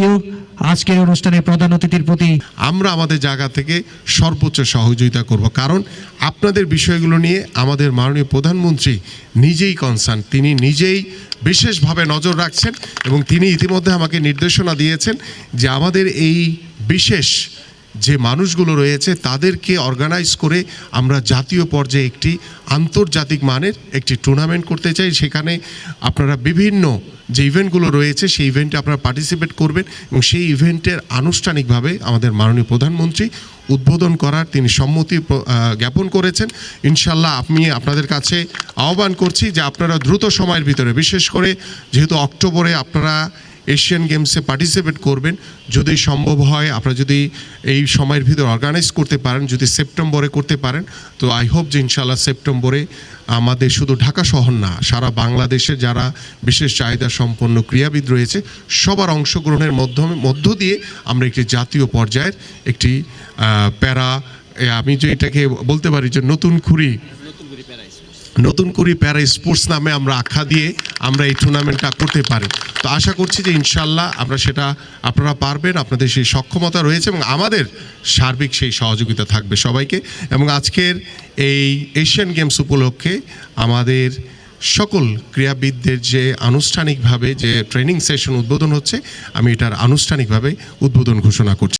You. আজকের অনুষ্ঠানে প্রধান অতিথির প্রতি আমরা আমাদের জায়গা থেকে সর্বোচ্চ সহযোগিতা করব, কারণ আপনাদের বিষয়গুলো নিয়ে আমাদের মাননীয় প্রধানমন্ত্রী নিজেই কনসার্ন, তিনি নিজেই বিশেষভাবে নজর রাখছেন এবং তিনি ইতিমধ্যে আমাকে নির্দেশনা দিয়েছেন যে আমাদের এই বিশেষ যে মানুষগুলো রয়েছে তাদেরকে অর্গানাইজ করে আমরা জাতীয় পর্যায়ে একটি আন্তর্জাতিক মানের একটি টুর্নামেন্ট করতে চাই। সেখানে আপনারা বিভিন্ন যে ইভেন্টগুলো রয়েছে সেই ইভেন্টে আপনারা পার্টিসিপেট করবেন এবং সেই ইভেন্টের আনুষ্ঠানিকভাবে আমাদের মাননীয় প্রধানমন্ত্রী উদ্বোধন করার তিনি সম্মতি জ্ঞাপন করেছেন। ইনশাল্লাহ আমি আপনাদের কাছে আহ্বান করছি যে আপনারা দ্রুত সময়ের ভিতরে, বিশেষ করে যেহেতু অক্টোবরে আপনারা এশিয়ান গেমসে পার্টিসিপেট করবেন, যদি সম্ভব হয় আপনারা যদি এই সময়ের ভিতরে অর্গানাইজ করতে পারেন, যদি সেপ্টেম্বরে করতে পারেন তো আই হোপ যে ইনশাল্লাহ সেপ্টেম্বরে আমাদের শুধু ঢাকা শহর না, সারা বাংলাদেশে যারা বিশেষ চাহিদা সম্পন্ন ক্রীড়াবিদ রয়েছে সবার অংশগ্রহণের মধ্য দিয়ে আমরা একটি জাতীয় পর্যায়ের একটি আমি যে এটাকে বলতে পারি যে নতুন কুড়ি প্যারা স্পোর্টস নামে আমরা আখ্যা দিয়ে আমরা এই টুর্নামেন্টটা করতে পারি। তো আশা করছি যে ইনশাল্লাহ আমরা সেটা আপনারা পারবেন, আপনাদের সেই সক্ষমতা রয়েছে এবং আমাদের সার্বিক সেই সহযোগিতা থাকবে সবাইকে। এবং আজকের এই এশিয়ান গেমস উপলক্ষে আমাদের সকল ক্রীড়াবিদদের যে আনুষ্ঠানিকভাবে যে ট্রেনিং সেশন উদ্বোধন হচ্ছে, আমি এটার আনুষ্ঠানিকভাবে উদ্বোধন ঘোষণা করছি।